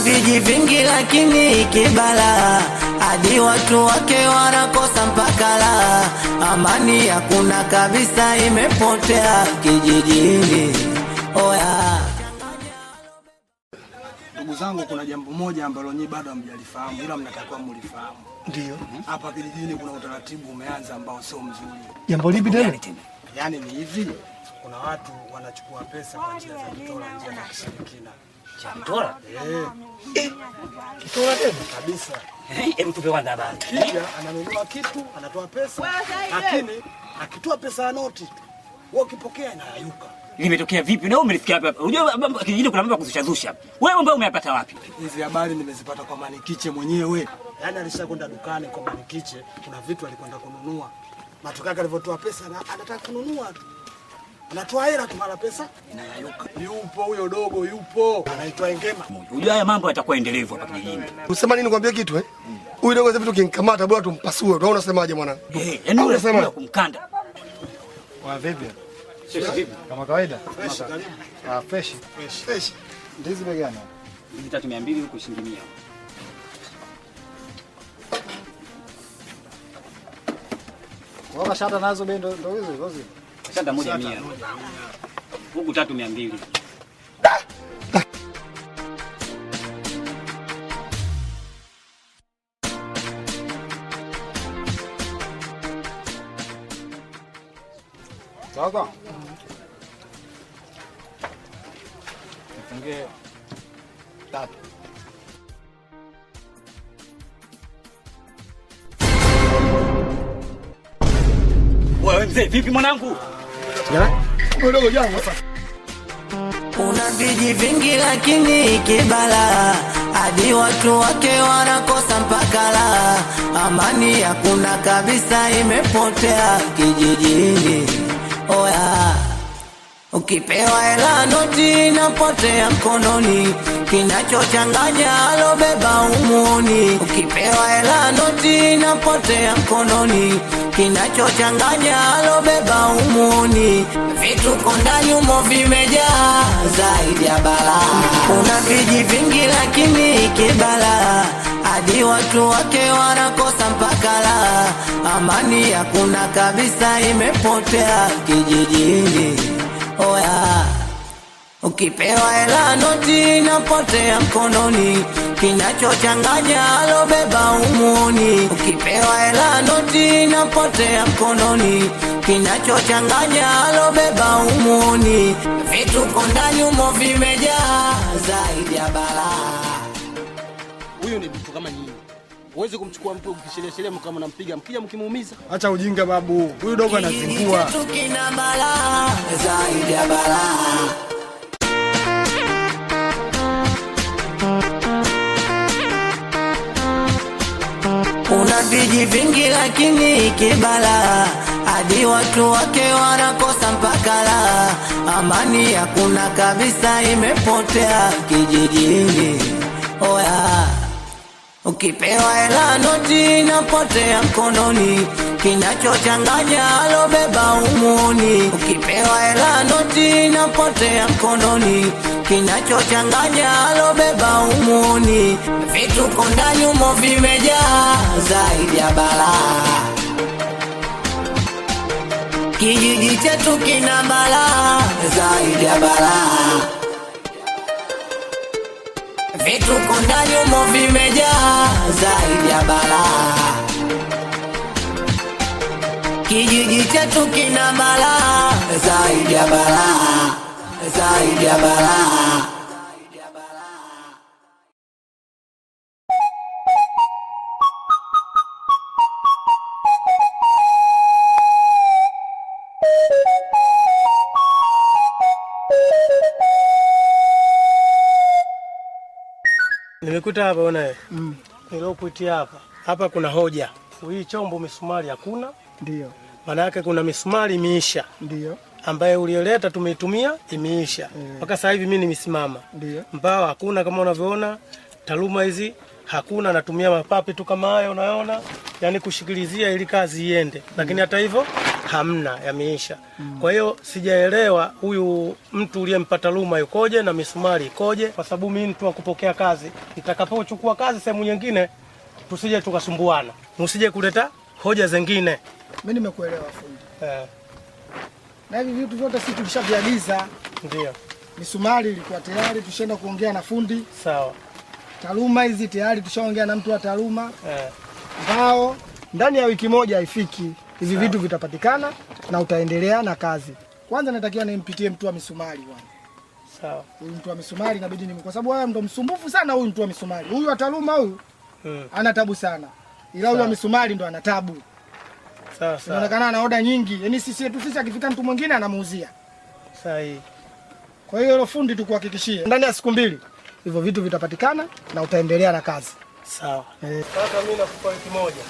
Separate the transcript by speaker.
Speaker 1: viji vingi lakini kibala, hadi watu wake wanakosa mpaka la. Amani hakuna kabisa, imepotea kijijini. Oya
Speaker 2: ndugu zangu, kuna jambo moja ambalo nyinyi bado hamjalifahamu, ila mnatakiwa mlifahamu.
Speaker 3: Ndio.
Speaker 2: Hapa kijijini kuna utaratibu umeanza ambao sio mzuri.
Speaker 3: Jambo lipi tena?
Speaker 2: Yaani ni hivi, kuna watu wanachukua pesa kwa njia za kutoa, njia za kishirikina.
Speaker 4: Kutoa?
Speaker 2: Kutoa tena kabisa.
Speaker 4: Hebu tupe kwanza habari.
Speaker 2: Kija ananunua kitu, anatoa pesa, lakini akitoa pesa ya noti, wewe ukipokea inayuka.
Speaker 4: Limetokea vipi? Na wewe umelifikia wapi? Unajua kijijini kuna mambo ya kuzusha. Wewe ambao umeyapata wapi?
Speaker 2: Hizi habari nimezipata kwa Manikiche mwenyewe. Yaani alishakwenda dukani kwa Manikiche, kuna vitu alikwenda kununua. Matokeo yake alivyotoa pesa na anataka kununua tu. Anatoa hela tu, mara pesa inayayuka. Yupo huyo dogo, yupo. Anaitwa Engema.
Speaker 4: Unajua haya mambo yatakuwa endelevu hapa kijijini.
Speaker 3: Unasema nini nikwambie kitu eh? Huyu dogo sasa vitu kinkamata bora tumpasue. Wewe unasemaje mwana?
Speaker 4: Yaani unasema kumkanda.
Speaker 5: Wa vipi?
Speaker 4: Vipi?
Speaker 5: Kama kawaida?
Speaker 2: Fresh karibu.
Speaker 5: Fresh.
Speaker 2: Fresh.
Speaker 5: Ndizi bei gani?
Speaker 4: 3200 huko shilingi 100.
Speaker 5: Waka shata nazo bei ndo hizo.
Speaker 4: Shata moja 100. Huku 3200.
Speaker 5: Sawa. Nifungie 3.
Speaker 4: Wewe mzee, vipi mwanangu?
Speaker 3: Dogo jangu sasa.
Speaker 1: Una viji vingi lakini kibala, hadi watu wake wanakosa mpaka la. Amani hakuna kabisa, imepotea kijijini. Oya ukipewa hela noti inapotea mkononi, kinachochanganya alobeba umuoni. Ukipewa hela noti inapotea mkononi, kinachochanganya alobeba umuoni. Vituko ndani umo vimejaa zaidi ya balaa. Kuna viji vingi lakini kibala, hadi watu wake wanakosa mpaka la. Amani hakuna kabisa, imepotea kijijini. Oya ukipewa hela noti inapotea mkononi, kinachochanganya alobeba umuoni. Ukipewa hela noti inapotea mkononi, kinachochanganya alobeba umuoni. Vituko ndani umo vimejaa zaidi ya balaa.
Speaker 2: Huyu ni mtu kama nyinyi. Huwezi kumchukua mtu ukisheleshelea kama unampiga, mkija mkimuumiza. Acha ujinga babu. Huyu dogo anazingua.
Speaker 1: Tukina balaa zaidi ya balaa. Una viji vingi lakini kibala, hadi watu wake wanakosa mpaka la. Amani hakuna kabisa, imepotea kijijini. Oya ukipewa hela noti inapotea mkononi, kinachochanganya alobeba umuoni. Ukipewa hela noti inapotea mkononi, kinachochanganya alobeba umuoni. Vituko ndani umo vimejaa zaidi ya balaa. Kijiji chetu kina balaa zaidi ya balaa. Vituko ndani umo vimejaa zaidi ya balaa. Kijiji chetu kina balaa zaidi ya balaa, zaidi ya balaa.
Speaker 2: Nimekuta hapa unaye. Nilokuitia hapa. Hapa kuna hoja. Hii chombo misumari hakuna.
Speaker 5: Ndio.
Speaker 2: Maana yake kuna misumari imeisha.
Speaker 5: Ndio.
Speaker 2: Ambaye ulioleta tumeitumia imeisha. Mpaka sasa hivi mimi nimesimama.
Speaker 5: Ndio.
Speaker 2: Mbao hakuna kama unavyoona. Taluma hizi
Speaker 6: hakuna, natumia mapapi tu kama haya unaona, yani kushikilizia ili kazi iende, lakini hata hivyo hamna, yameisha. Kwa hiyo sijaelewa huyu mtu uliyempa taaluma yukoje na misumari ikoje, kwa sababu mimi mtu wa kupokea kazi, nitakapochukua kazi sehemu nyingine tusije tukasumbuana, msije kuleta hoja zingine.
Speaker 2: Mimi nimekuelewa fundi. Na hivi vitu vyote sisi tulishaviagiza.
Speaker 6: Ndio.
Speaker 2: Misumari ilikuwa tayari, tushaenda kuongea na fundi.
Speaker 6: Sawa.
Speaker 2: Taaluma hizi tayari tushaongea na mtu wa taaluma. Mbao ndani ya wiki moja haifiki. Hivi vitu vitapatikana na utaendelea na kazi. Kwanza natakiwa nimpitie mtu wa misumari bwana.
Speaker 6: Sawa.
Speaker 2: Huyu mtu wa misumari inabidi kwa sababu wewe ndo msumbufu sana huyu mtu wa misumari. Huyu wa taaluma huyu ana tabu sana. Ila huyu wa misumari ndo ana tabu.
Speaker 6: Sawa.
Speaker 2: Inaonekana ana oda nyingi. Yaani sisi akifika mtu mwingine anamuuzia.
Speaker 6: Sahihi.
Speaker 2: Kwa hiyo hilo fundi tukuhakikishie ndani ya siku 2 hivyo vitu vitapatikana na utaendelea na kazi.
Speaker 6: Sawa. Sasa mimi nakupa wiki moja.